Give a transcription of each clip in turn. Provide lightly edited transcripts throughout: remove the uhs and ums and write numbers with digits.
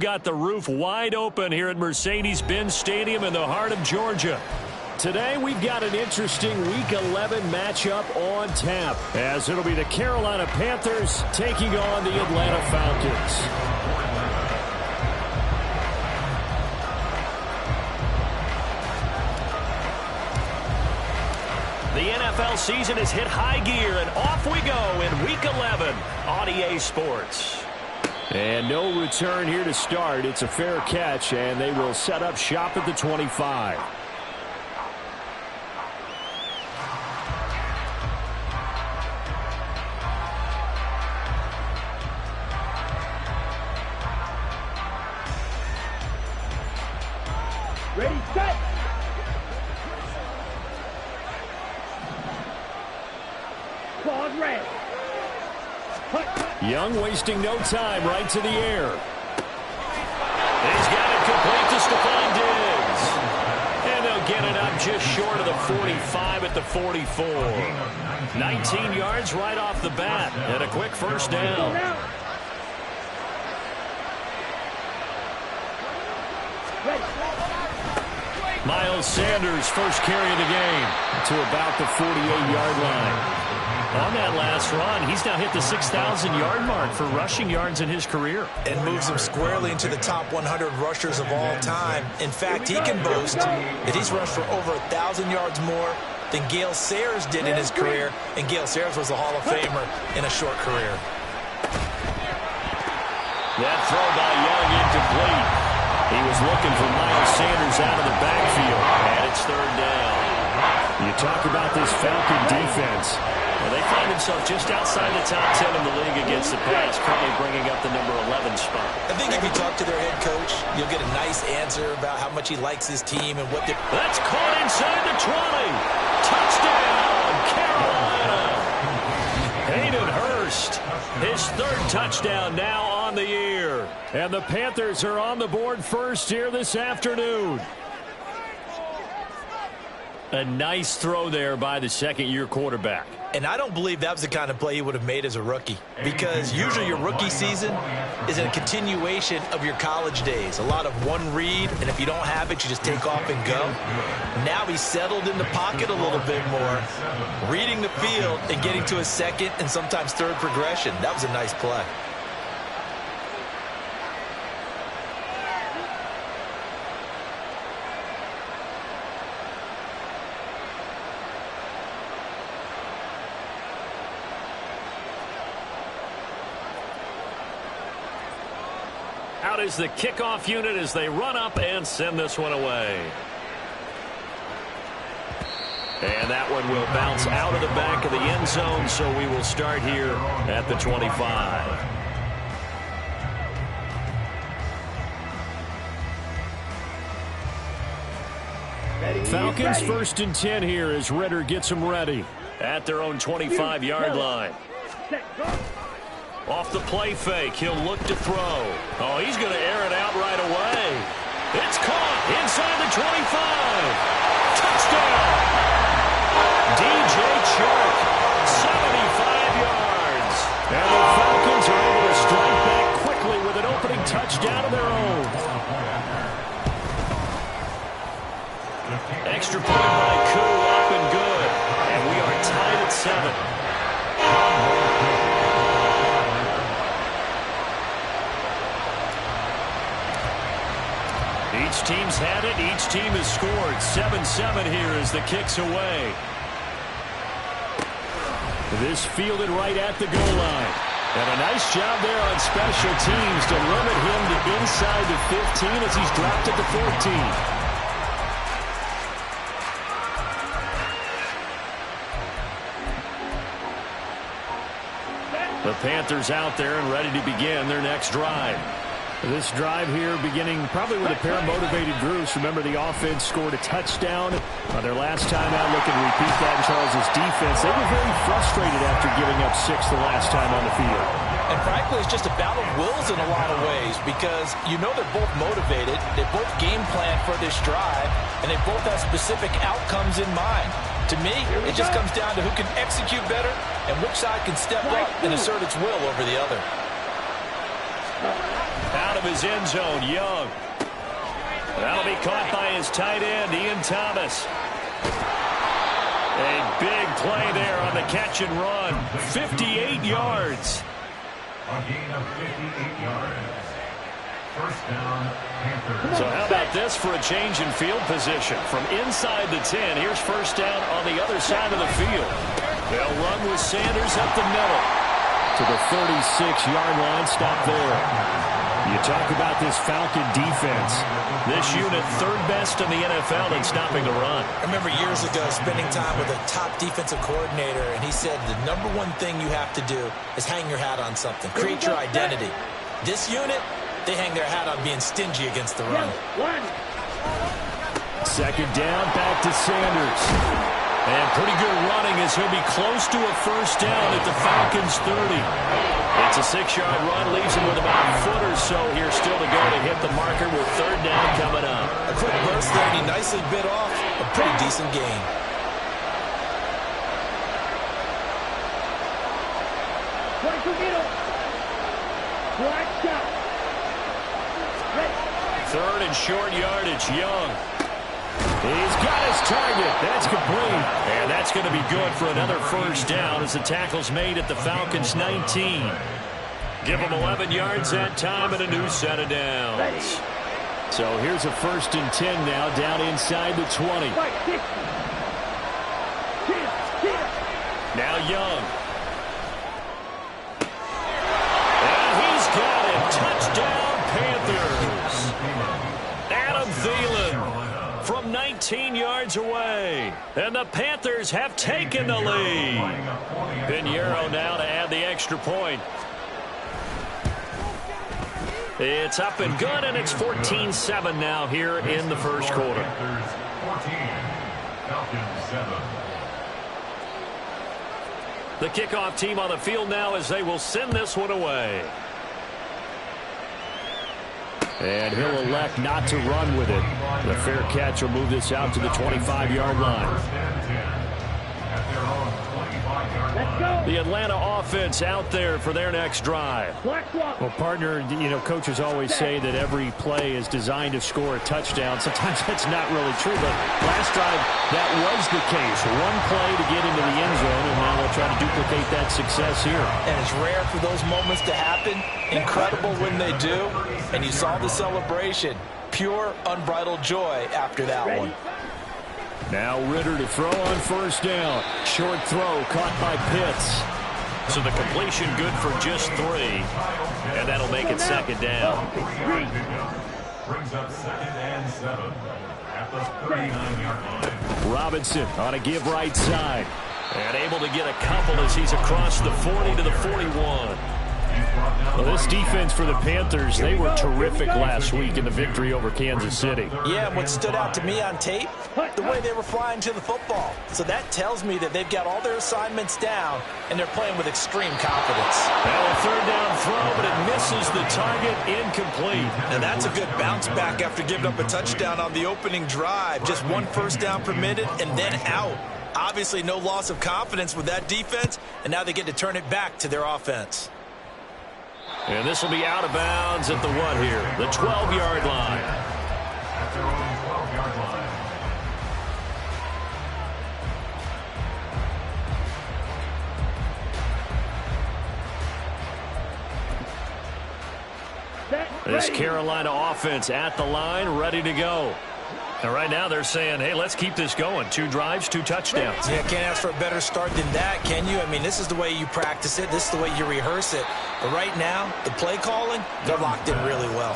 got the roof wide open here at Mercedes-Benz Stadium in the heart of Georgia. Today, we've got an interesting Week 11 matchup on tap, as it'll be the Carolina Panthers taking on the Atlanta Falcons. The NFL season has hit high gear, and off we go in Week 11 on EA Sports. And no return here to start. It's a fair catch, and they will set up shop at the 25. Ready, set. Claude red. Young wasting no time, right to the air. He's got it complete to Stephon Diggs. And they'll get it up just short of the 45 at the 44. 19 yards right off the bat, and a quick first down. Miles Sanders first carry of the game to about the 48-yard line. On that last run, he's now hit the 6,000-yard mark for rushing yards in his career. And moves him squarely into the top 100 rushers of all time. In fact, he can boast that he's rushed for over 1,000 yards more than Gale Sayers did in his career. And Gale Sayers was a Hall of Famer in a short career. That throw by Young incomplete. He was looking for Miles Sanders out of the backfield, and it's third down. You talk about this Falcon defense. Well, they find themselves just outside the top 10 in the league against the pass, currently bringing up the number 11 spot. I think if you talk to their head coach, you'll get a nice answer about how much he likes his team and what they're... That's caught inside the 20. Touchdown, Carolina. Hayden Hurst, his third touchdown now on the year. And the Panthers are on the board first here this afternoon. A nice throw there by the second-year quarterback. And I don't believe that was the kind of play he would have made as a rookie, because usually your rookie season is a continuation of your college days. A lot of one read, and if you don't have it, you just take off and go. Now he's settled in the pocket a little bit more, reading the field and getting to a second and sometimes third progression. That was a nice play. Out is the kickoff unit as they run up and send this one away. And that one will bounce out of the back of the end zone, so we will start here at the 25. Falcons first and 10 here as Ritter gets them ready at their own 25-yard line. Off the play fake, he'll look to throw. Oh, he's going to air it out right away. It's caught inside the 25. Touchdown! DJ Chark, 75 yards. And the Falcons are able to strike back quickly with an opening touchdown of their own. Extra point by Koo, up and good. And we are tied at 7. Each team's had it. Each team has scored. 7-7 here as the kick's away. This fielded right at the goal line. And a nice job there on special teams to limit him to inside the 15 as he's dropped at the 14. The Panthers out there and ready to begin their next drive. This drive here beginning probably with a pair of motivated groups. Remember, the offense scored a touchdown on their last time out. Looking to repeat that in Charles' defense. They were very frustrated after giving up 6 the last time on the field. And frankly, it's just a battle of wills in a lot of ways, because you know they're both motivated. They both game plan for this drive, and they both have specific outcomes in mind. To me, it just comes down to who can execute better and which side can step up and assert its will over the other. Out of his end zone, Young. That'll be caught by his tight end, Ian Thomas. A big play there on the catch and run. 58 yards. A gain of 58 yards. First down, Panthers. So how about this for a change in field position? From inside the 10, here's first down on the other side of the field. They'll run with Sanders up the middle. To the 36-yard line, stop there. You talk about this Falcon defense. This unit, third best in the NFL in stopping the run. I remember years ago spending time with a top defensive coordinator, and he said the number one thing you have to do is hang your hat on something. Create your identity. This unit, they hang their hat on being stingy against the run. Second down, back to Sanders. And pretty good running as he'll be close to a first down at the Falcons' 30. It's a 6-yard run, leaves him with about a foot or so here still to go to hit the marker with third down coming up. A quick burst there, and he nicely bit off a pretty decent gain. Third and short yardage, Young. He's got his target. That's complete. And that's going to be good for another first down as the tackle's made at the Falcons' 19. Give them 11 yards that time and a new set of downs. So here's a 1st and 10 now down inside the 20. Now Young. And he's got it. Touchdown, Panthers. Adam Thielen from 19 yards away. And the Panthers have taken the lead. Pinheiro now to add the extra point. It's up and good, and it's 14-7 now here in the first quarter. The kickoff team on the field now as they will send this one away. And he'll elect not to run with it. The fair catch will move this out to the 25-yard line. The Atlanta offense out there for their next drive. Well, partner, you know, coaches always say that every play is designed to score a touchdown. Sometimes that's not really true, but last drive, that was the case. One play to get into the end zone, and now they'll try to duplicate that success here. And it's rare for those moments to happen. Incredible when they do. And you saw the celebration. Pure, unbridled joy after that one. Now Ritter to throw on first down. Short throw caught by Pitts. So the completion good for just 3. And that'll make it second down. Brings up 2nd and 7 at the 39-yard line. Robinson on a give right side. And able to get a couple as he's across the 40 to the 41. Well, this defense for the Panthers, they were terrific last week in the victory over Kansas City. Yeah, and what stood out to me on tape, the way they were flying to the football. So that tells me that they've got all their assignments down, and they're playing with extreme confidence. Now a third down throw, but it misses the target, incomplete. And that's a good bounce back after giving up a touchdown on the opening drive. Just 1 first down permitted, and then out. Obviously no loss of confidence with that defense, and now they get to turn it back to their offense. And this will be out of bounds at the what here? The 12-yard line. At their own 12-yard line. This Carolina offense at the line, ready to go. And right now they're saying, hey, let's keep this going. 2 drives, 2 touchdowns. Yeah, can't ask for a better start than that, can you? I mean, this is the way you practice it. This is the way you rehearse it. But right now, the play calling, they're locked in really well.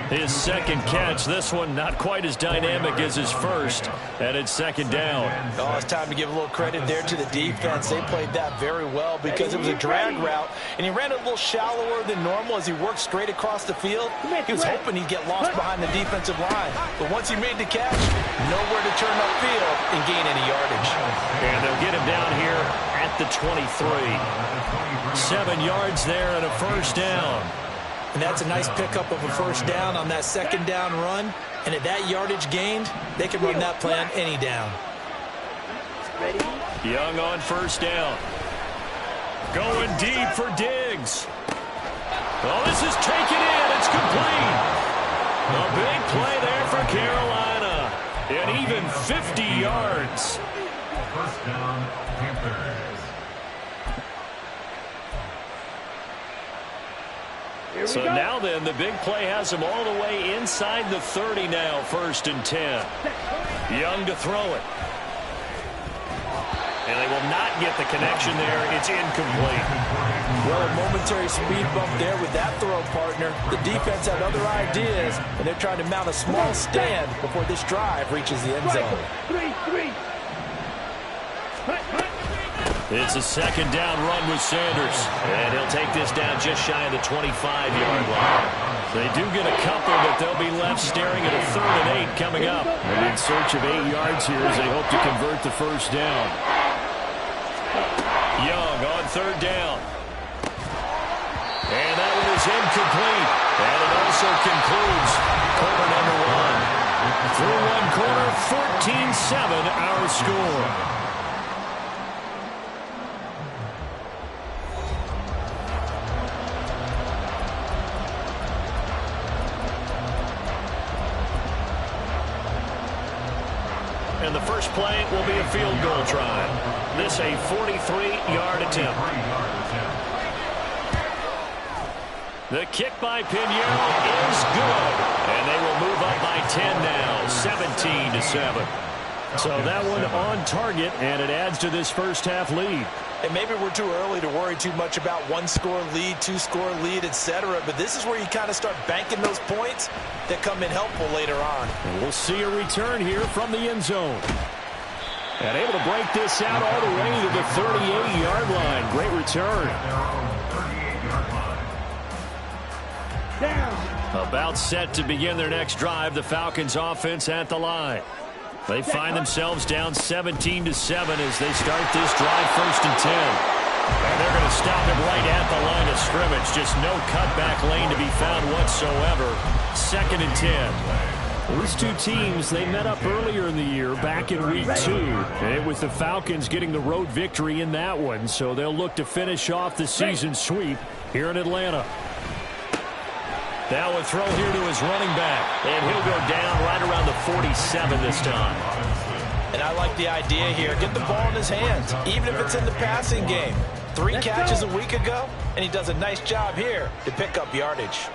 His second catch, this one not quite as dynamic as his first, and it's second down. Oh, it's time to give a little credit there to the defense. They played that very well because it was a drag route, and he ran a little shallower than normal as he worked straight across the field. He was hoping he'd get lost behind the defensive line. But once he made the catch, nowhere to turn upfield and gain any yardage. And they'll get him down here at the 23. 7 yards there and a first down. And that's a nice pickup of a first down on that second down run. And at that yardage gained, they can run that play on any down. Young on first down. Going deep for Diggs. Oh, this is taken in. It's complete. A big play there for Carolina. And even 50 yards. First down, Panthers. So now then, the big play has him all the way inside the 30 now, 1st and 10. Young to throw it. And they will not get the connection there. It's incomplete. Well, a momentary speed bump there with that throw, partner. The defense had other ideas, and they're trying to mount a small stand before this drive reaches the end zone. 3-3. It's a 2nd down run with Sanders. And he'll take this down just shy of the 25-yard line. They do get a couple, but they'll be left staring at a 3rd and 8 coming up. And in search of 8 yards here as they hope to convert the first down. Young on 3rd down. And that one is incomplete. And it also concludes quarter number 1. Through one quarter, 14-7 our score. And the first play will be a field goal try. This a 43-yard attempt. The kick by Pinheiro is good. And they will move up by 10 now, 17-7. So that one on target, and it adds to this first half lead. And maybe we're too early to worry too much about 1-score lead, 2-score lead, etc. But this is where you kind of start banking those points that come in helpful later on. And we'll see a return here from the end zone. And able to break this out all the way to the 38-yard line. Great return. Down. About set to begin their next drive, the Falcons offense at the line. They find themselves down 17-7 as they start this drive, 1st and 10. And they're going to stop it right at the line of scrimmage. Just no cutback lane to be found whatsoever. 2nd and 10. These two teams, they met up earlier in the year, back in week 2. And with the Falcons getting the road victory in that one, so they'll look to finish off the season sweep here in Atlanta. Now a throw here to his running back. And he'll go down right around the 47 this time. And I like the idea here. Get the ball in his hands, even if it's in the passing game. 3 catches a week ago, and he does a nice job here to pick up yardage.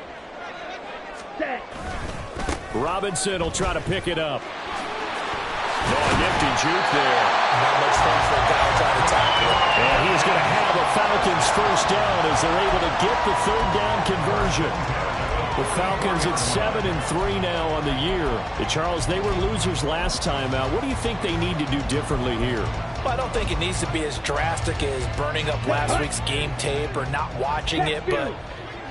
Set. Robinson will try to pick it up. No, a nifty juke there. Not much fun for a guy trying to tackle. And he's going to have a Falcons first down as they're able to get the 3rd down conversion. The Falcons at 7-3 now on the year. Charles, they were losers last time out. What do you think they need to do differently here? Well, I don't think it needs to be as drastic as burning up last week's game tape or not watching it, but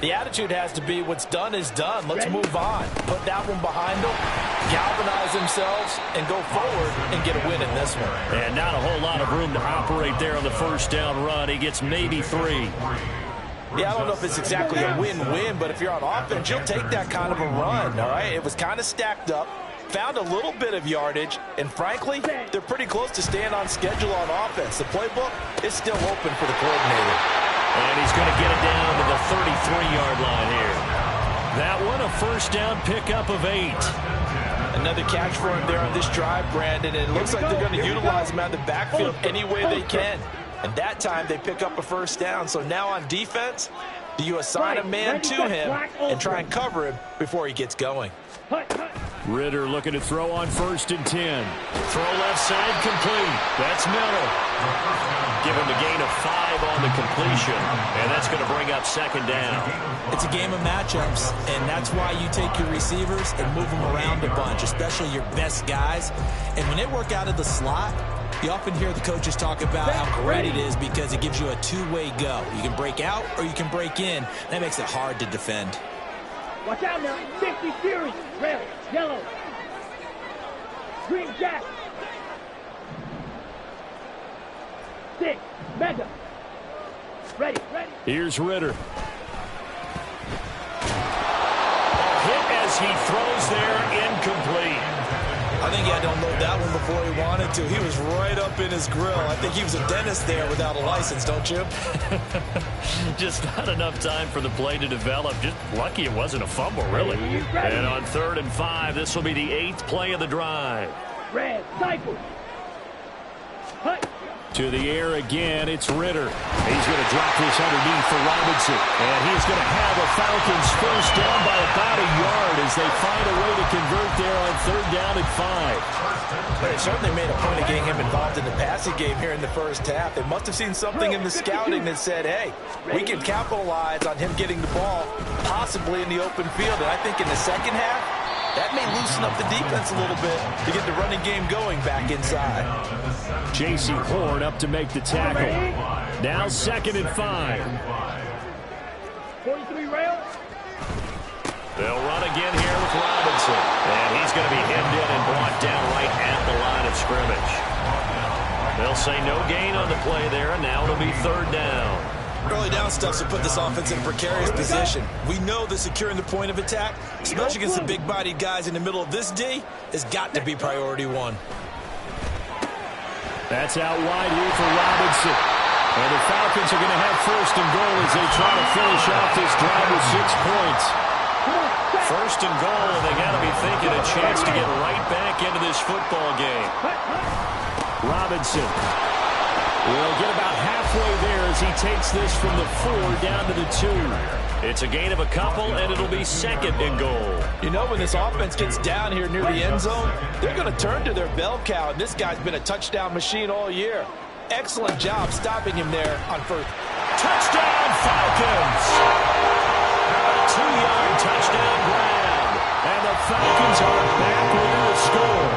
the attitude has to be what's done is done. Let's move on. Put that one behind them, galvanize themselves, and go forward and get a win in this one. And not a whole lot of room to operate there on the first down run. He gets maybe 3. Yeah, I don't know if it's exactly a win-win, but if you're on offense, you'll take that kind of a run, all right? It was kind of stacked up, found a little bit of yardage, and frankly, they're pretty close to staying on schedule on offense. The playbook is still open for the coordinator. And he's going to get it down to the 33-yard line here. That one, a first down pickup of 8. Another catch for him there on this drive, Brandon, and it looks like they're going to utilize him out of the backfield any way they can. And that time they pick up a first down. So now on defense, do you assign a man to him and try and cover him before he gets going? Ritter looking to throw on 1st and 10. Throw left side complete. That's Miller. Give him a gain of 5 on the completion. And that's going to bring up 2nd down. It's a game of matchups, and that's why you take your receivers and move them around a bunch, especially your best guys. And when they work out of the slot, you often hear the coaches talk about how great it is because it gives you a two-way go. You can break out or you can break in. That makes it hard to defend. Watch out now. 60 series. Red, yellow. Green jack. 6. Mega. Ready. Here's Ritter. Hit as he throws there, incomplete. I think he had to unload that one before he wanted to. He was right up in his grill. I think he was a dentist there without a license, don't you? Just not enough time for the play to develop. Just lucky it wasn't a fumble, really. And on 3rd and 5, this will be the 8th play of the drive. Red, cycle. Hut. To the air again, it's Ritter. He's going to drop this underneath for Robinson. And he's going to have a Falcons first down by about a yard as they find a way to convert there on 3rd down and 5. But they certainly made a point of getting him involved in the passing game here in the first half. They must have seen something in the scouting that said, hey, we can capitalize on him getting the ball, possibly in the open field. And I think in the second half, that may loosen up the defense a little bit to get the running game going back inside. J.C. Horn up to make the tackle. Now 2nd and 5. 43 rail. They'll run again here with Robinson. And he's going to be hemmed in and brought down right at the line of scrimmage. They'll say no gain on the play there, and now it'll be 3rd down. Early down stuff to put this offense in a precarious position. We know that securing the point of attack, especially against the big-bodied guys in the middle of this D, has got to be priority one. That's out wide here for Robinson. And the Falcons are going to have 1st and goal as they try to finish off this drive with 6 points. 1st and goal, and they got to be thinking a chance to get right back into this football game. Robinson will get about halfway there as he takes this from the 4 down to the 2. It's a gain of a couple, and it'll be 2nd and goal. You know, when this offense gets down here near the end zone, they're going to turn to their bell cow, and this guy's been a touchdown machine all year. Excellent job stopping him there on 1st. Touchdown, Falcons! A 2-yard touchdown grab, and the Falcons are back within the score.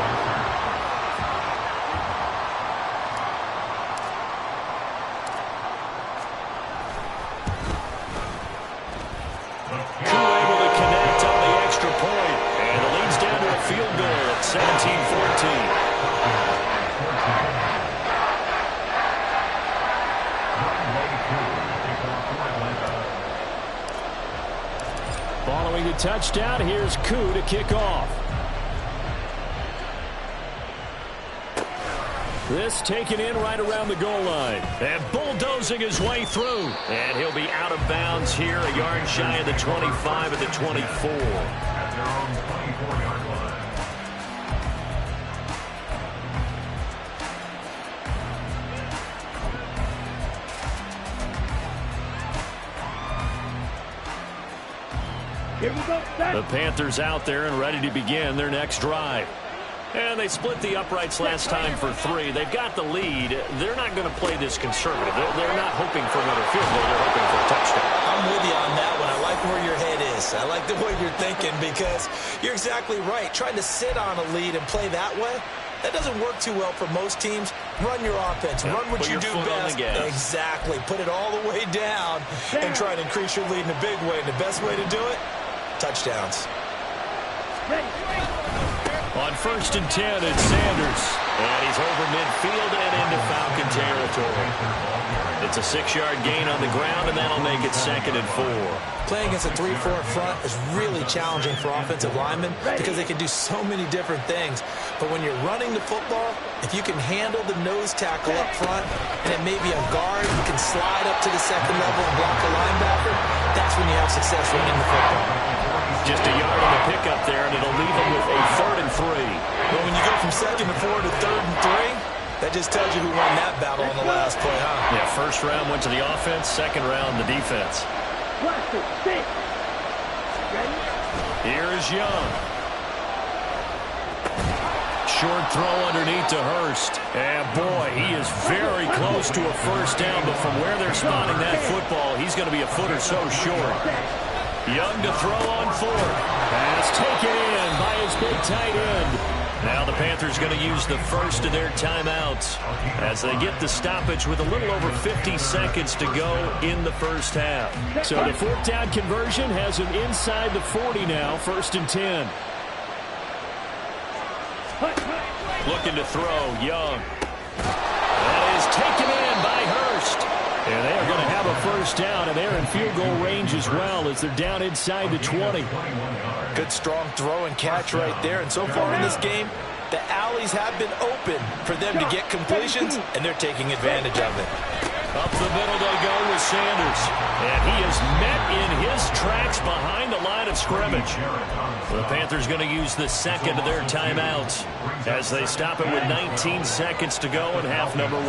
Field goal at 17-14. Following the touchdown, here's Koo to kick off. This taken in right around the goal line. And bulldozing his way through. And he'll be out of bounds here, a yard shy of the 25 at the 24. At their own 24-yard line. Here we go. The Panthers out there and ready to begin their next drive. And they split the uprights last time for 3. They've got the lead. They're not going to play this conservative. They're not hoping for another field goal. They're hoping for a touchdown. I'm with you on that one. I like where your head is. I like the way you're thinking because you're exactly right. Trying to sit on a lead and play that way, that doesn't work too well for most teams. Run your offense. Run what you do best. Exactly. Put it all the way down and try and increase your lead in a big way. And the best way to do it, touchdowns. On 1st and 10, it's Sanders. And he's over midfield and into Falcon territory. It's a 6-yard gain on the ground, and that'll make it 2nd and 4. Playing against a 3-4 front is really challenging for offensive linemen because they can do so many different things. But when you're running the football, if you can handle the nose tackle up front, and it may be a guard, you can slide up to the 2nd level and block a linebacker, that's when you have success running the football. Just a yard on the pickup there, and it'll leave them with a 3rd and 3. Well, when you go from 2nd and 4 to 3rd and 3, that just tells you who won that battle on the last play, huh? Yeah, 1st round went to the offense, 2nd round the defense. Here is Young. Short throw underneath to Hurst. And boy, he is very close to a 1st down, but from where they're spotting that football, he's going to be a foot or so short. Young to throw on 4th. Pass taken in by his big tight end. Now the Panthers going to use the first of their timeouts as they get the stoppage with a little over 50 seconds to go in the first half. So the 4th down conversion has him inside the 40 now, 1st and 10. Looking to throw, Young. That is taken in by Hurst. And they are going to have a 1st down, and they're in field goal range as well as they're down inside the 20. Good, strong throw and catch right there. And so far in this game, The alleys have been open for them to get completions, and they're taking advantage of it. Up the middle they go with Sanders. And he is met in his tracks behind the line of scrimmage. The Panthers going to use the second of their timeouts as they stop it with 19 seconds to go in half number 1.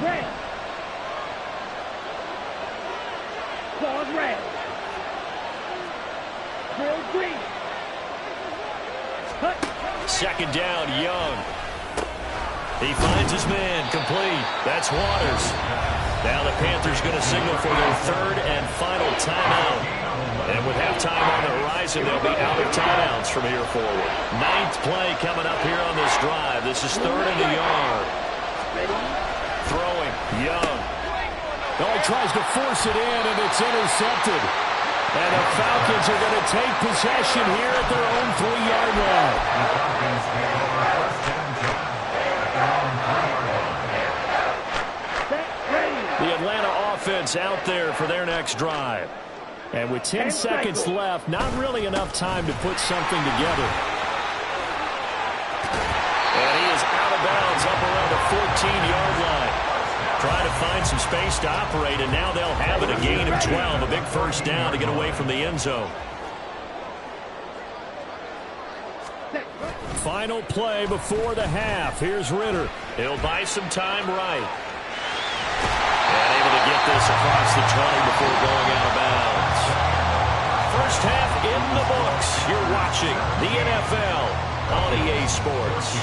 Red. Claws red. Drill green. Cut. Second down, Young. He finds his man, complete. That's Waters. Now the Panthers going to signal for their third and final timeout. And with halftime on the horizon, they'll be out of timeouts from here forward. 9th play coming up here on this drive. This is 3rd and a yard. Throwing, Young. Oh, he tries to force it in, and it's intercepted. And the Falcons are going to take possession here at their own 3-yard line. The Atlanta offense out there for their next drive. And with 10 seconds left, not really enough time to put something together. And he is out of bounds up around the 14-yard line. Trying to find some space to operate, and now they'll have it, a gain of 12. A big first down to get away from the end zone. Final play before the half. Here's Ritter. He'll buy some time right. And able to get this across the 20 before going out of bounds. First half in the books. You're watching the NFL on EA Sports.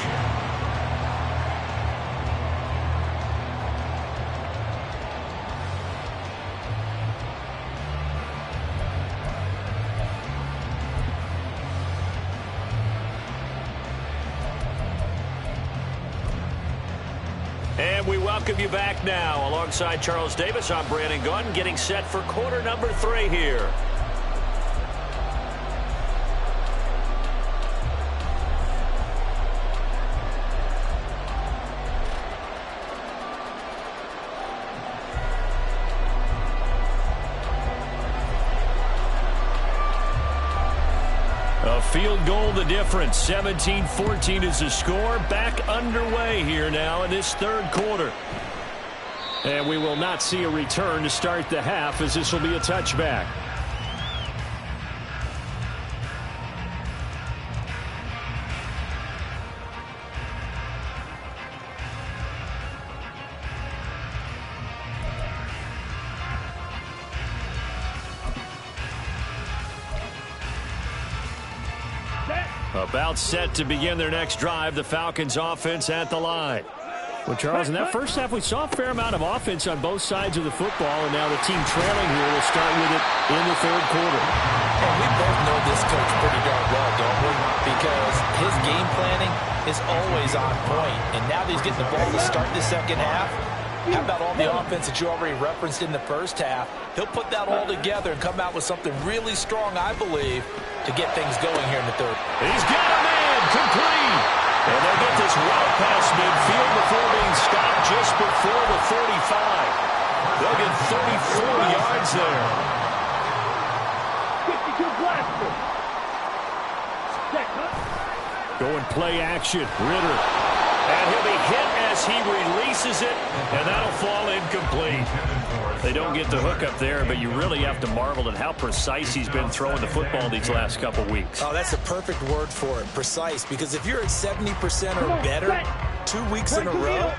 And we welcome you back now. Alongside Charles Davis, I'm Brandon Gunn, getting set for quarter number 3 here. A field goal the difference. 17-14 is the score. Back underway here now in this third quarter. And we will not see a return to start the half, as this will be a touchback. About set to begin their next drive. The Falcons offense at the line. Well, Charles, in that first half, we saw a fair amount of offense on both sides of the football, and now the team trailing here will start with it in the third quarter. And we both know this coach pretty darn well, don't we? Because his game planning is always on point. And now that he's getting the ball to start the second half, how about all the offense that you already referenced in the first half? He'll put that all together and come out with something really strong, I believe, to get things going here in the third. He's got a man, complete. And they'll get this well past midfield before being stopped just before the 35. They'll get 34 yards there. 52 blaster. Going play action. Ritter. And he'll be hit as he releases it, and that'll fall incomplete. They don't get the hook up there, but you really have to marvel at how precise he's been throwing the football these last couple weeks. Oh, that's a perfect word for it, precise, because if you're at 70% or better 2 weeks in a row,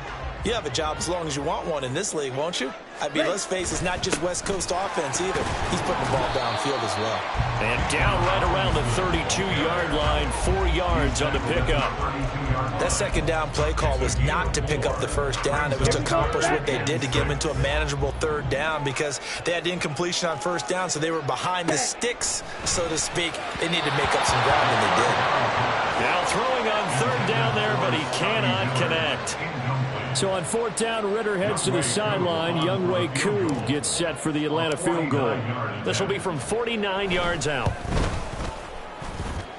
you have a job as long as you want one in this league, won't you? I mean, let's face it, it's not just West Coast offense either. He's putting the ball downfield as well. And down right around the 32-yard line, 4 yards on the pickup. That second down play call was not to pick up the first down. It was to accomplish what they did to get them into a manageable third down because they had incompletion on first down, so they were behind the sticks, so to speak. They needed to make up some ground, and they did. Now throwing on third down there, but he cannot connect. So on fourth down, Ritter heads to the sideline. Younghoe Koo gets set for the Atlanta field goal. This will be from 49 yards out.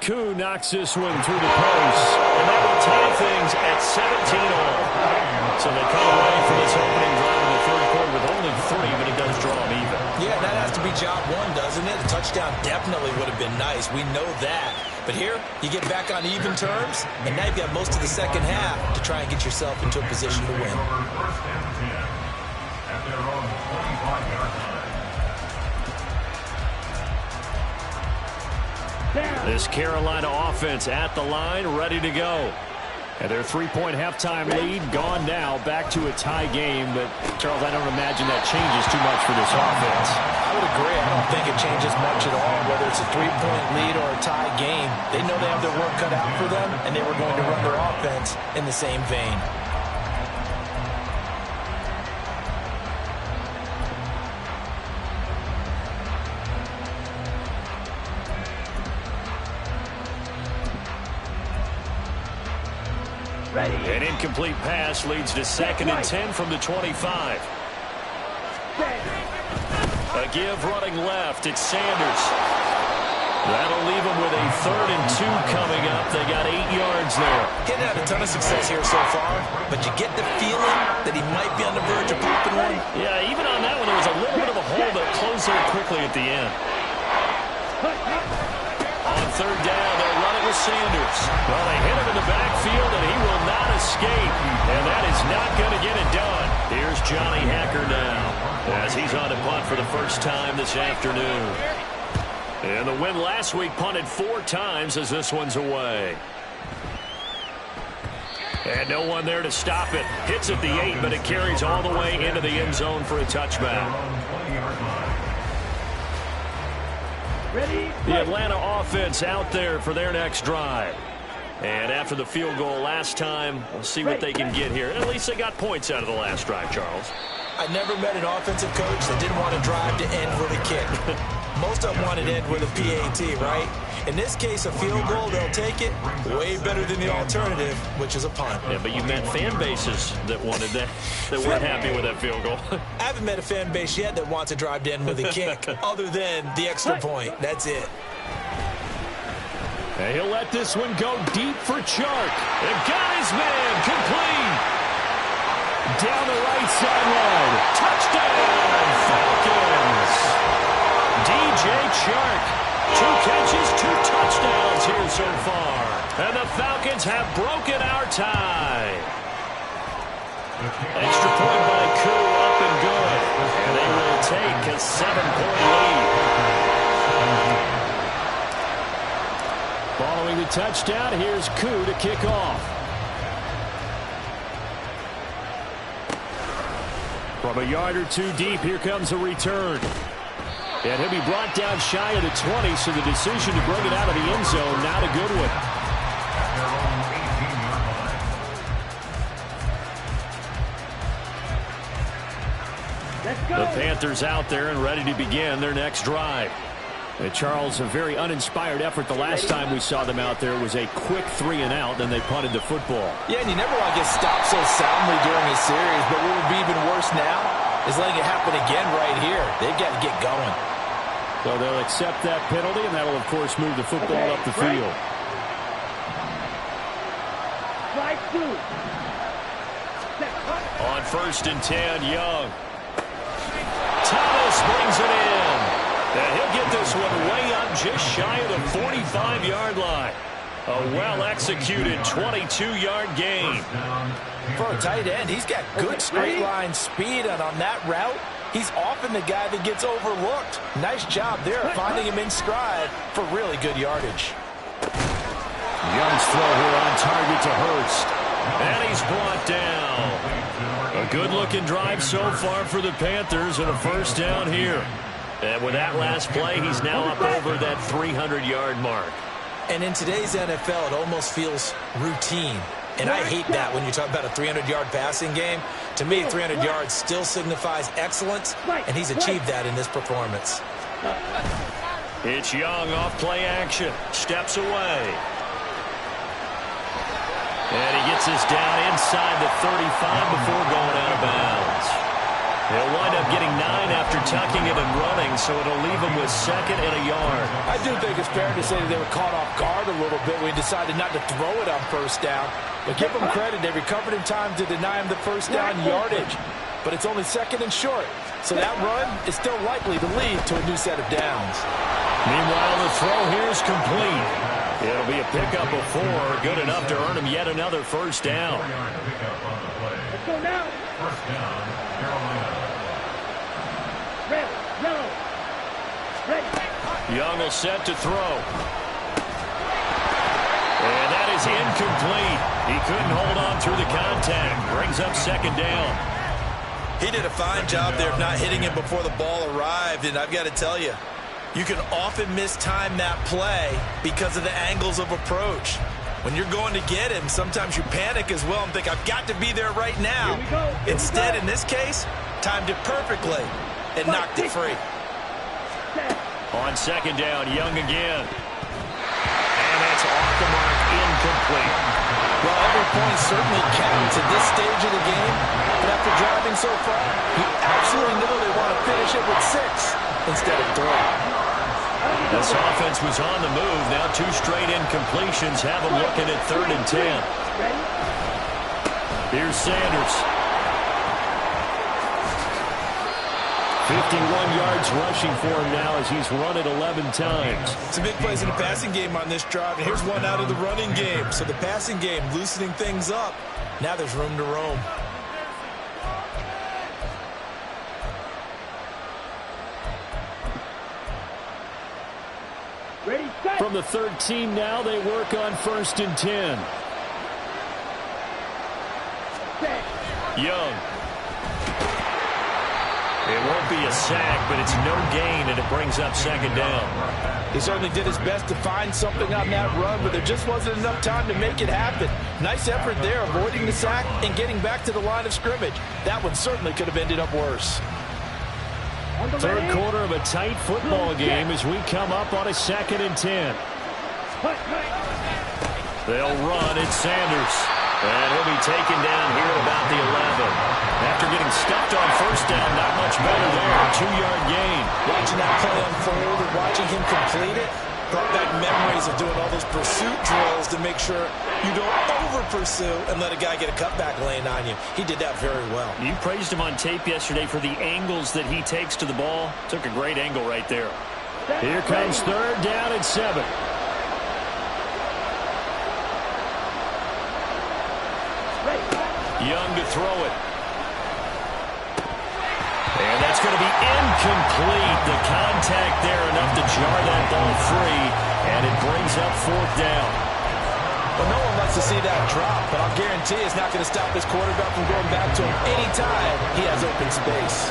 Koo knocks this one through the post. And that will tie things at 17-all. So they come away from this opening drive in the third quarter with only 3, but it does draw them even. Yeah, that has to be job one, doesn't it? A touchdown definitely would have been nice. We know that. But here, you get back on even terms, and now you've got most of the second half to try and get yourself into a position to win. First and 10 at their own 25-yard line. This Carolina offense at the line, ready to go. And their three-point halftime lead gone now, back to a tie game. But, Charles, I don't imagine that changes too much for this offense. I would agree. I don't think it changes much at all, whether it's a three-point lead or a tie game. They know they have their work cut out for them, and they were going to run their offense in the same vein. An incomplete pass leads to 2nd and 10 from the 25. A give running left. It's Sanders. That'll leave him with a 3rd and 2 coming up. They got 8 yards there. Getting had a ton of success here so far, but you get the feeling that he might be on the verge of popping one. Yeah, even on that one, there was a little bit of a hole that closed there quickly at the end. On 3rd down, they'll run it with Sanders. Well, they hit him in the backfield, and he will not escape. And that is not going to get it done. Here's Johnny Hacker now, as he's on to punt for the first time this afternoon. And the win last week punted 4 times as this one's away. And no one there to stop it. Hits at the 8, but it carries all the way into the end zone for a touchback. The Atlanta offense out there for their next drive. And after the field goal last time, we'll see what they can get here. At least they got points out of the last drive, Charles. I never met an offensive coach that didn't want to drive to end with a kick. Most of them wanted to end with a PAT, right? In this case, a field goal, they'll take it. Way better than the alternative, which is a punt. Yeah, but you met fan bases that wanted that weren't happy with that field goal. I haven't met a fan base yet that wants to drive to end with a kick, other than the extra point. That's it. And he'll let this one go deep for Chark. And got his man complete. Down the right sideline. Touchdown, Falcons. DJ Chark. 2 catches, 2 touchdowns here so far. And the Falcons have broken our tie. Extra point by Koo, up and good. And they will take a 7-point lead. Following the touchdown, here's Koo to kick off. From a yard or 2 deep, here comes a return. And he'll be brought down shy of the 20, so the decision to bring it out of the end zone, not a good one. The Panthers out there and ready to begin their next drive. And Charles, a very uninspired effort the last time we saw them out there was a quick 3 and out, then they punted the football. Yeah, and you never want to get stopped so soundly during a series, but what would be even worse now is letting it happen again right here. They've got to get going. So they'll accept that penalty, and that'll, of course, move the football up the field. On 1st and 10, Young. Thomas brings it in. And he'll get this one way up just shy of the 45-yard line. A well-executed 22-yard gain. For a tight end, he's got good straight-line speed, and on that route, he's often the guy that gets overlooked. Nice job there finding him in stride for really good yardage. Young's throw here on target to Hurst. And he's brought down. A good-looking drive so far for the Panthers, and a 1st down here. And with that last play, he's now up over that 300-yard mark. And in today's NFL, it almost feels routine. And I hate that when you talk about a 300-yard passing game. To me, 300 yards still signifies excellence, and he's achieved that in this performance. It's Young off play action. Steps away. And he gets this down inside the 35 before going out of bounds. He'll wind up getting 9 after tucking it and running, so it'll leave him with 2nd and a yard. I do think it's fair to say that they were caught off guard a little bit when he decided not to throw it on 1st down. But give them credit, they recovered in time to deny him the 1st down yardage. But it's only 2nd and short, so that run is still likely to lead to a new set of downs. Meanwhile, the throw here is complete. It'll be a pickup of 4, good enough to earn him yet another first down. Let's go now. First down, Carolina. Red, yellow. Ready. Young will set to throw. And that is incomplete. He couldn't hold on through the contact. Brings up second down. He did a fine job there of not hitting him before the ball arrived, and I've got to tell you, you can often mistime that play because of the angles of approach. When you're going to get him, sometimes you panic as well and think, I've got to be there right now. Here we go. Instead, in this case, timed it perfectly and knocked it free. On second down, Young again. And that's off the mark, incomplete. Well, every point certainly counts at this stage of the game, but after driving so far, you absolutely know they want to finish it with 6 instead of 3. This offense was on the move. Now 2 straight incompletions have them looking at 3rd and 10. Here's Sanders. 51 yards rushing for him now as he's run it 11 times. Some big plays in the passing game on this drive, and here's one out of the running game. So the passing game loosening things up. Now there's room to roam. Ready, set. From the 13 now, they work on 1st and 10. Set. Young. It won't be a sack, but it's no gain, and it brings up second down. He certainly did his best to find something on that run, but there just wasn't enough time to make it happen. Nice effort there, avoiding the sack and getting back to the line of scrimmage. That one certainly could have ended up worse. On the Third ready. quarter of a tight football game as we come up on a 2nd and 10. Hut, hut. They'll run. It's Sanders. And he'll be taken down here at about the 11. After getting stuffed on first down, not much better there. 2-yard gain. Watching that play unfold and watching him complete it brought back memories of doing all those pursuit drills to make sure you don't over-pursue and let a guy get a cutback lane on you. He did that very well. You praised him on tape yesterday for the angles that he takes to the ball. Took a great angle right there. Here comes 3rd down and 7. Young to throw it. And that's going to be incomplete. The contact there enough to jar that ball free, and it brings up 4th down. Well, no one wants to see that drop, but I'll guarantee it's not going to stop his quarterback from going back to him anytime he has open space.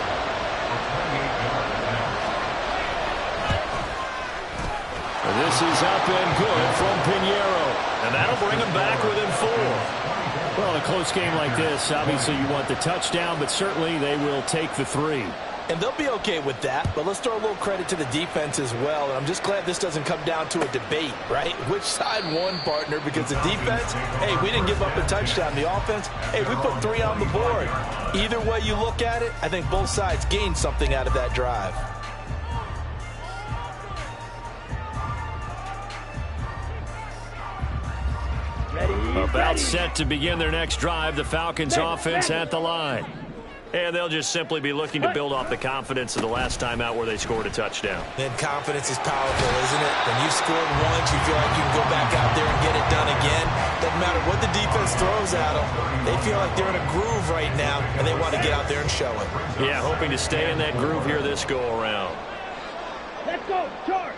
This is up and good from Pinheiro, and that'll bring him back within 4. Well, in a close game like this, obviously you want the touchdown, but certainly they will take the 3. And they'll be okay with that, but let's throw a little credit to the defense as well. And I'm just glad this doesn't come down to a debate, right? Which side won, partner? Because the defense, hey, we didn't give up a touchdown. The offense, hey, we put 3 on the board. Either way you look at it, I think both sides gained something out of that drive. About set to begin their next drive, the Falcons offense at the line. And they'll just simply be looking to build off the confidence of the last time out where they scored a touchdown. And confidence is powerful, isn't it? When you've scored once, you feel like you can go back out there and get it done again. Doesn't matter what the defense throws at them. They feel like they're in a groove right now, and they want to get out there and show it. Yeah, hoping to stay in that groove here this go-around. Let's go, charge.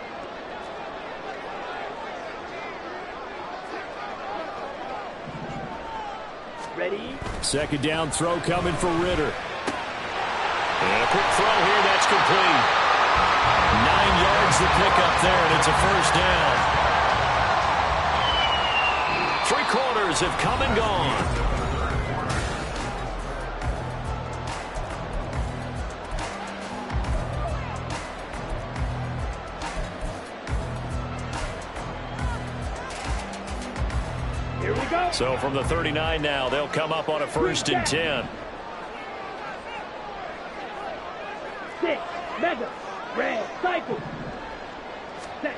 Ready. Second down throw coming for Ritter. And a quick throw here, that's complete. 9 yards to pick up there, and it's a first down. 3 quarters have come and gone. Here we go. So from the 39 now, they'll come up on a 1st and 10. 6, mega, red, cycle. Set,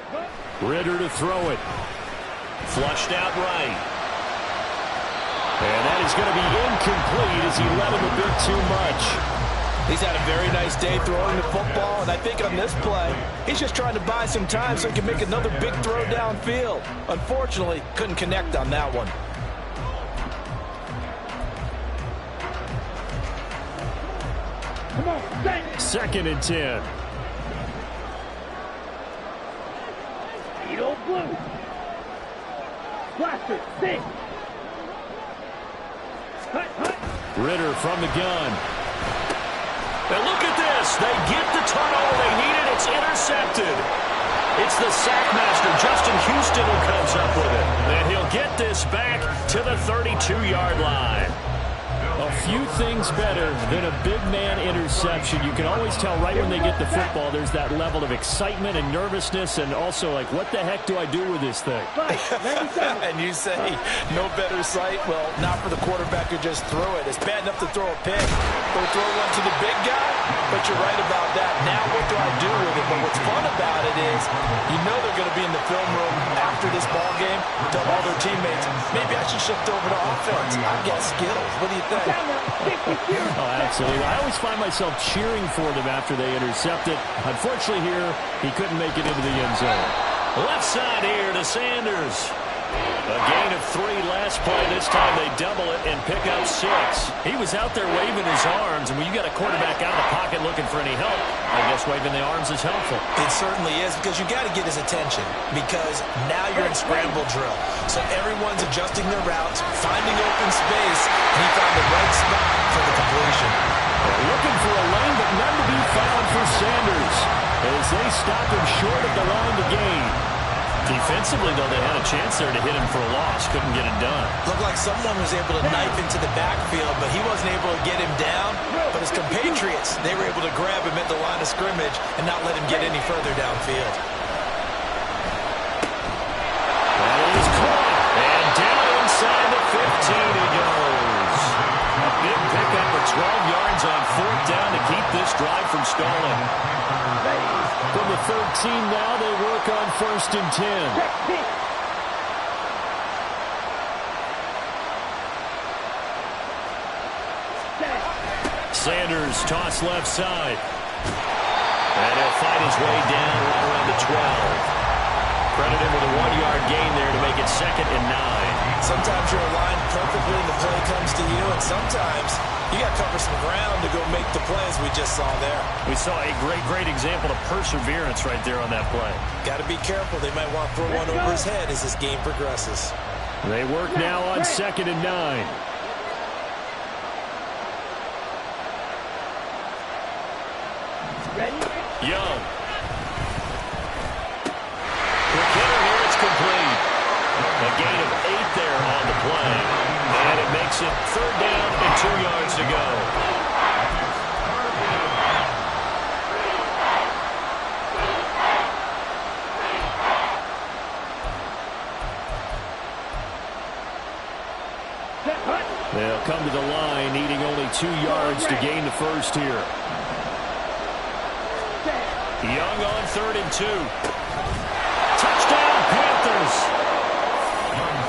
Ritter to throw it. Flushed out right. And that is going to be incomplete as he let him a bit too much. He's had a very nice day throwing the football, and I think on this play, he's just trying to buy some time so he can make another big throw downfield. Unfortunately, couldn't connect on that one. Come on, Second and 10. Eat old blue. Blaster, six. Hut, hut. Ritter from the gun. And look at this. They get the turnover they needed. It's intercepted. It's the sackmaster, Justin Houston, who comes up with it. And he'll get this back to the 32-yard line. A few things better than a big man interception. You can always tell right when they get the football, there's that level of excitement and nervousness, and also like, what the heck do I do with this thing? And you say, no better sight? Well, not for the quarterback who just threw it. It's bad enough to throw a pick. Go throw one to the big guy, but you're right about that. Now what do I do with it? But what's fun about it is you know they're going to be in the film room after this ball game, tell all their teammates, maybe I should shift over to offense. I've got skills. What do you think? Oh, absolutely. I always find myself cheering for them after they intercept it. Unfortunately here, he couldn't make it into the end zone. Left side here to Sanders. A gain of 3 last play. This time they double it and pick up 6. He was out there waving his arms, and when you got a quarterback out of the pocket looking for any help, I guess waving the arms is helpful. It certainly is, because you got to get his attention, because now you're in scramble drill. So everyone's adjusting their routes, finding open space, and he found the right spot for the completion. Looking for a lane, but none to be found for Sanders as they stop him short of the line to gain. Defensively, though, they had a chance there to hit him for a loss. Couldn't get it done. Looked like someone was able to knife into the backfield, but he wasn't able to get him down. But his compatriots, they were able to grab him at the line of scrimmage and not let him get any further downfield. That is caught. And down inside the 15 he goes. A big pickup of 12 yards on 4th down to keep this drive from stalling. From the 13 now, they work on 1st and 10. Sanders toss left side. And he'll fight his way down right around the 12. Credit him with a 1-yard gain there to make it 2nd and 9. Sometimes you're aligned perfectly and the play comes to you, and sometimes you got to cover some ground to go make the plays we just saw there. We saw a great example of perseverance right there on that play. Got to be careful. They might want to throw one over his head as this game progresses. They work now on 2nd and 9. Young. Here it's complete. A gain of 8 there on the play. And it makes it 3rd down and 2 yards to go. They'll come to the line, needing only 2 yards to gain the first here. Young on 3rd and 2. Touchdown, Panthers.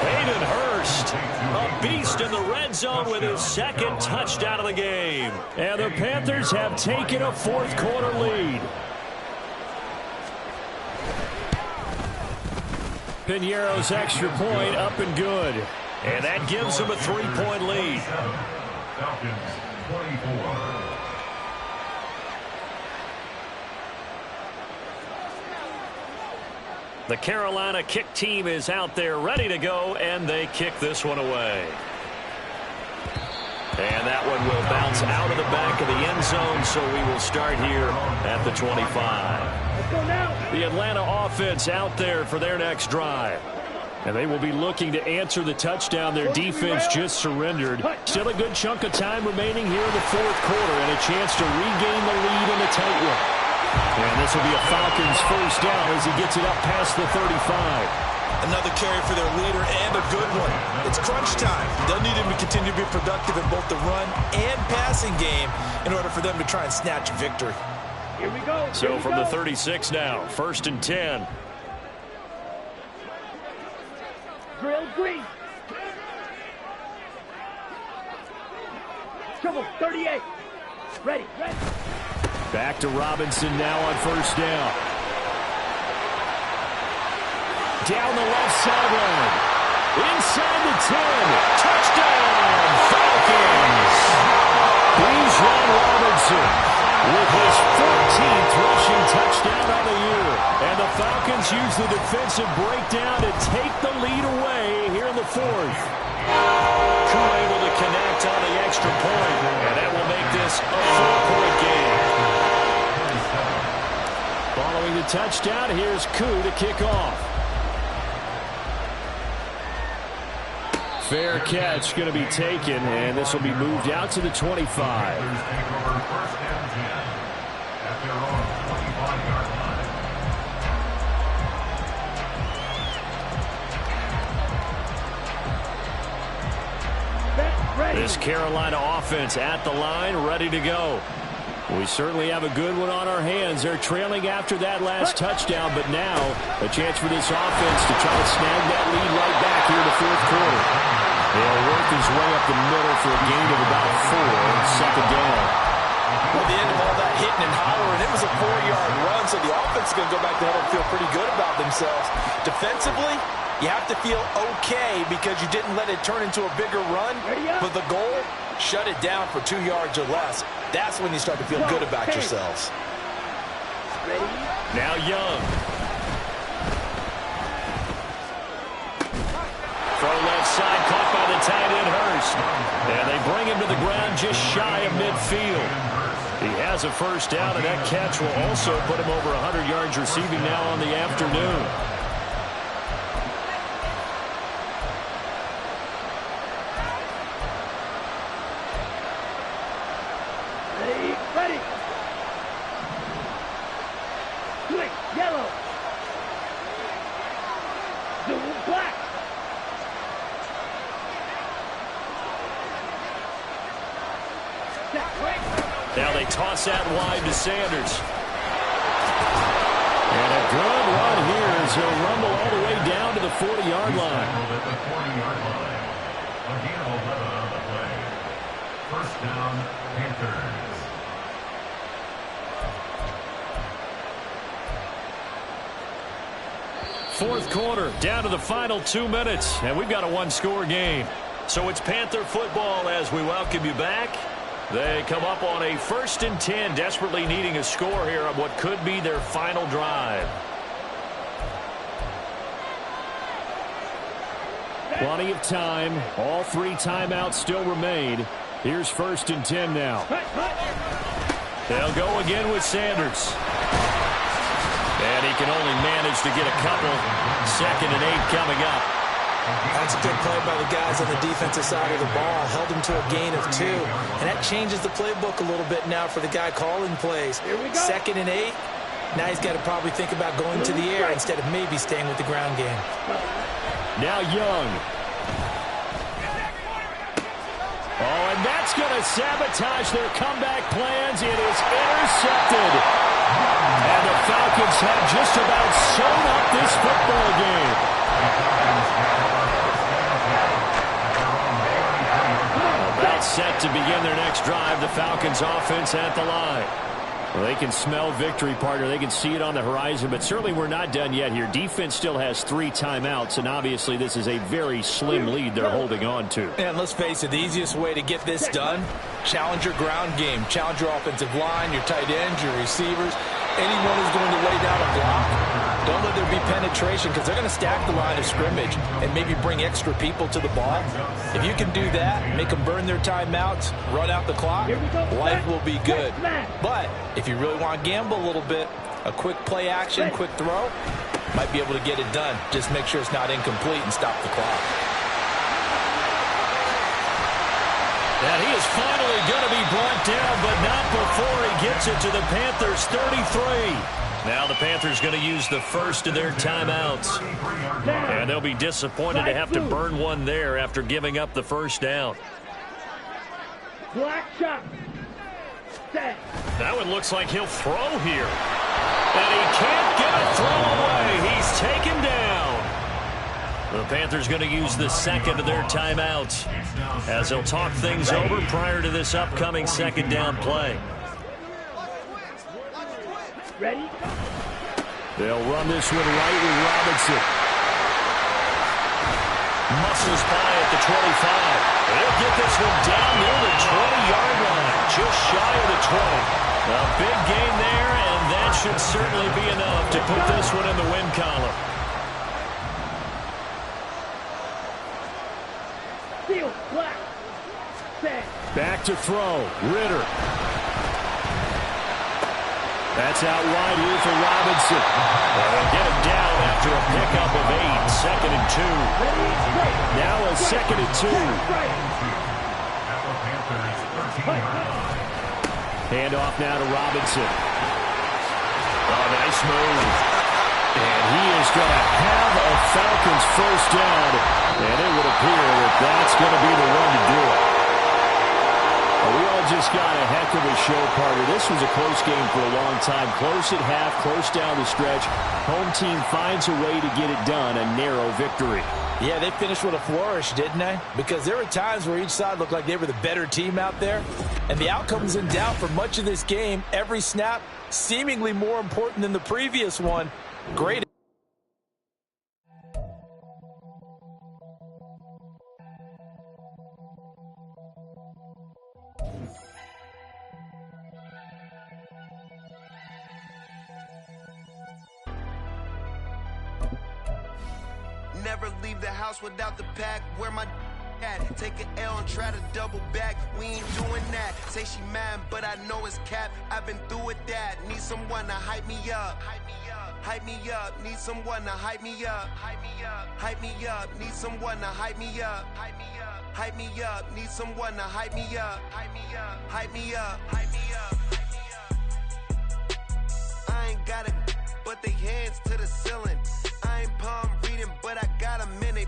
Hayden Hurst, a beast in the red zone with his 2nd touchdown of the game. And the Panthers have taken a 4th quarter lead. Piñeiro's extra point up and good. And that gives them a 3-point lead. Falcons 24. The Carolina kick team is out there ready to go, and they kick this one away. And that one will bounce out of the back of the end zone, so we will start here at the 25. Let's go now. The Atlanta offense out there for their next drive. And they will be looking to answer the touchdown their defense just surrendered. Still a good chunk of time remaining here in the 4th quarter and a chance to regain the lead in a tight one. And this will be a Falcons first down as he gets it up past the 35. Another carry for their leader and a good one. It's crunch time. They'll need him to continue to be productive in both the run and passing game in order for them to try and snatch a victory. Here we go. So from the 36 now, 1st and 10. Drill green. Trouble 38. Ready, ready. Back to Robinson now on first down. Down the left sideline. Inside the 10. Touchdown, Falcons. Bijan Robinson with his 14th rushing touchdown on the year. And the Falcons use the defensive breakdown to take the lead away here in the fourth. Koo able to connect on the extra point, and that will make this a 4-point game. Following the touchdown, here's Koo to kick off. Fair catch going to be taken, and this will be moved out to the 25. This Carolina offense at the line, ready to go. We certainly have a good one on our hands. They're trailing after that last touchdown, but now a chance for this offense to try to snag that lead right back here in the fourth quarter. They'll work his way up the middle for a gain of about 4, second down. Well, the end of all that hitting and hollering, it was a 4-yard run, so the offense is going to go back to huddle and feel pretty good about themselves. Defensively, you have to feel okay because you didn't let it turn into a bigger run, but the goal, shut it down for 2 yards or less. That's when you start to feel good about yourselves. Now Young. Throw left side, caught by the tight end Hurst. And they bring him to the ground just shy of midfield. He has a first down, and that catch will also put him over 100 yards receiving now on the afternoon. Ready. Quick, yellow. Blue, black. Now they toss that wide to Sanders. And a good run here as he'll rumble all the way down to the 40-yard line. First down, Panthers. Fourth quarter, down to the final 2 minutes, and we've got a one-score game. So it's Panther football as we welcome you back. They come up on a 1st and 10, desperately needing a score here on what could be their final drive. Plenty of time. All 3 timeouts still remain. Here's 1st and 10 now. They'll go again with Sanders. And he can only manage to get a couple. 2nd and 8 coming up. That's a good play by the guys on the defensive side of the ball. Held him to a gain of 2. And that changes the playbook a little bit now for the guy calling plays. 2nd and 8. Now he's got to probably think about going to the air instead of maybe staying with the ground game. Now Young. Oh, and that's going to sabotage their comeback plans. It is intercepted. And the Falcons have just about sewn up this football game. About set to begin their next drive, the Falcons offense at the line. Well, they can smell victory, partner. They can see it on the horizon, but certainly we're not done yet here. Defense still has 3 timeouts, and obviously this is a very slim lead they're holding on to. And let's face it, the easiest way to get this done, challenge your ground game. Challenge your offensive line, your tight ends, your receivers, anyone who's going to lay down a block. Don't let there be penetration because they're going to stack the line of scrimmage and maybe bring extra people to the ball. If you can do that, make them burn their timeouts, run out the clock, life will be good. But if you really want to gamble a little bit, a quick play action, quick throw, might be able to get it done. Just make sure it's not incomplete and stop the clock. And he is finally going to be brought down, but not before he gets it to the Panthers' 33. Now the Panthers going to use the first of their timeouts. And they'll be disappointed to have to burn one there after giving up the first down. Black shot. That one looks like he'll throw here. And he can't get a throw away. He's taken down. The Panthers going to use the second of their timeouts as they'll talk things over prior to this upcoming second down play. Ready? They'll run this one right with Robinson. Muscles by at the 25. They'll get this one down near the 20-yard line, just shy of the 20. A big gain there, and that should certainly be enough to put this one in the win column. Field, black. Set. Back to throw. Ritter. That's out wide here for Robinson. They'll get him down after a pickup of 8. Second and 2. Now a second and 2. Hand off now to Robinson. Oh, nice move. And he is going to have a Falcons first down. And it would appear that that's going to be the one to do it. Well, we all just got a heck of a show, partner. This was a close game for a long time. Close at half, close down the stretch. Home team finds a way to get it done. A narrow victory. Yeah, they finished with a flourish, didn't they? Because there were times where each side looked like they were the better team out there. And the outcome was in doubt for much of this game. Every snap seemingly more important than the previous one. Great. Never leave the house without the pack. Where my at? Take an L and try to double back. We ain't doing that. Say she mad, but I know it's cap. I've been through with that. Need someone to hype me up. Hype me up. Need someone to hype me up. Hype me up. Need someone to hype me up. Hype me up. Need someone to hype me up. Hype me up. Hype me up. Hype me up. I ain't got it, but they hands to the ceiling. I ain't palm reading, but I got 'em in they